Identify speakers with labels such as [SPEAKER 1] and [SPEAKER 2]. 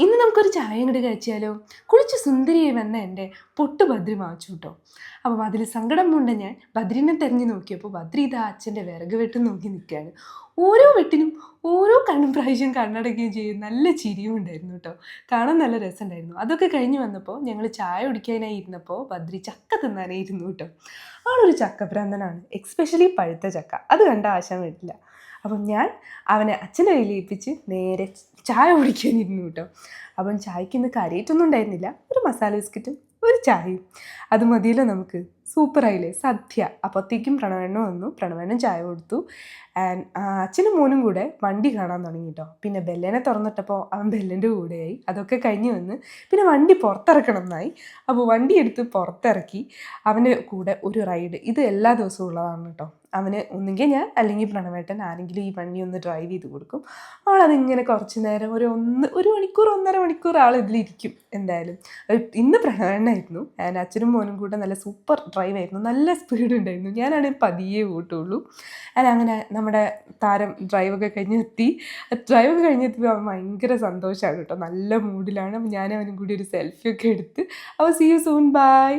[SPEAKER 1] ഇന്ന് നമുക്കൊരു ചായയും കൂടി കഴിച്ചാലോ? കുളിച്ച് സുന്ദരിയായി വന്ന എൻ്റെ പൊട്ട് ബദ്രി വാങ്ങിച്ചു കേട്ടോ. അപ്പം അതിൽ സങ്കടം കൊണ്ട് ഞാൻ ബദ്രിനെ തെരഞ്ഞു നോക്കിയപ്പോൾ ബദ്രി ഇതാ അച്ഛൻ്റെ വിറക് വെട്ടും നോക്കി നിൽക്കുകയാണ്. ഓരോ വെട്ടിനും ഓരോ കണ്ണും പ്രാവശ്യം കണ്ണടയ്ക്കുകയും ചെയ്യും. നല്ല ചിരിയും ഉണ്ടായിരുന്നു കേട്ടോ. കാണാൻ നല്ല രസമുണ്ടായിരുന്നു. അതൊക്കെ കഴിഞ്ഞ് വന്നപ്പോൾ ഞങ്ങൾ ചായ കുടിക്കാനായി ഇരുന്നപ്പോൾ ബദ്രി ചക്ക തിന്നാനായിരുന്നു കേട്ടോ. ആളൊരു ചക്കഭ്രാന്തനാണ്, എക്സ്പെഷ്യലി പഴുത്ത ചക്ക. അത് കണ്ട ആശാൻ വരില്ല. അപ്പം ഞാൻ അവനെ അച്ഛൻ്റെ കയ്യിൽ ഏൽപ്പിച്ച് നേരെ ചായ കുടിക്കാനിരുന്നു കേട്ടോ. അപ്പം ചായക്ക് ഇന്ന് കാര്യമായിട്ടൊന്നും ഉണ്ടായിരുന്നില്ല, ഒരു മസാല ബിസ്ക്കറ്റും ഒരു ചായയും. അത് മതിയല്ലോ നമുക്ക്, സൂപ്പറായില്ലേ സദ്യ. അപ്പോഴത്തേക്കും പ്രണവേണ്ണ വന്നു, പ്രണവേണ്ണൻ ചായ കൊടുത്തു. ആൻഡ് അച്ഛനും മോനും കൂടെ വണ്ടി കാണാൻ തുടങ്ങി കേട്ടോ. പിന്നെ ബെല്ലനെ തുറന്നിട്ടപ്പോൾ അവൻ ബെല്ലൻ്റെ കൂടെയായി. അതൊക്കെ കഴിഞ്ഞ് വന്ന് പിന്നെ വണ്ടി പുറത്തിറക്കണം എന്നായി. അപ്പോൾ വണ്ടി എടുത്ത് പുറത്തിറക്കി അവൻ്റെ കൂടെ ഒരു റൈഡ്. ഇത് എല്ലാ ദിവസവും ഉള്ളതാണ് കേട്ടോ. അവന് ഒന്നുകിൽ ഞാൻ അല്ലെങ്കിൽ പ്രണവേട്ടൻ ആരെങ്കിലും ഈ വണ്ടി ഒന്ന് ഡ്രൈവ് ചെയ്ത് കൊടുക്കും. ആളതിങ്ങനെ കുറച്ച് നേരം ഒരു മണിക്കൂർ 1.5 മണിക്കൂർ ആൾ ഇതിലിരിക്കും എന്തായാലും. ഇന്ന് പ്രണവേട്ടനായിരുന്നു. ഞാൻ അച്ഛനും മോനും കൂടെ നല്ല സൂപ്പർ ഡ്രൈവ് ആയിരുന്നു, നല്ല സ്പീഡ് ഉണ്ടായിരുന്നു. ഞാനാണെങ്കിൽ പതിയെ ഓട്ടുള്ളൂ. അങ്ങനെ നമ്മുടെ താരം ഡ്രൈവൊക്കെ കഴിഞ്ഞെത്തി. ഡ്രൈവൊക്കെ കഴിഞ്ഞെത്തിയപ്പോൾ അവൻ ഭയങ്കര സന്തോഷമാണ് കേട്ടോ, നല്ല മൂഡിലാണ്. ഞാൻ അവനും കൂടി ഒരു സെൽഫിയൊക്കെ എടുത്ത്. അപ്പോൾ സീ യു സൂൺ, ബൈ.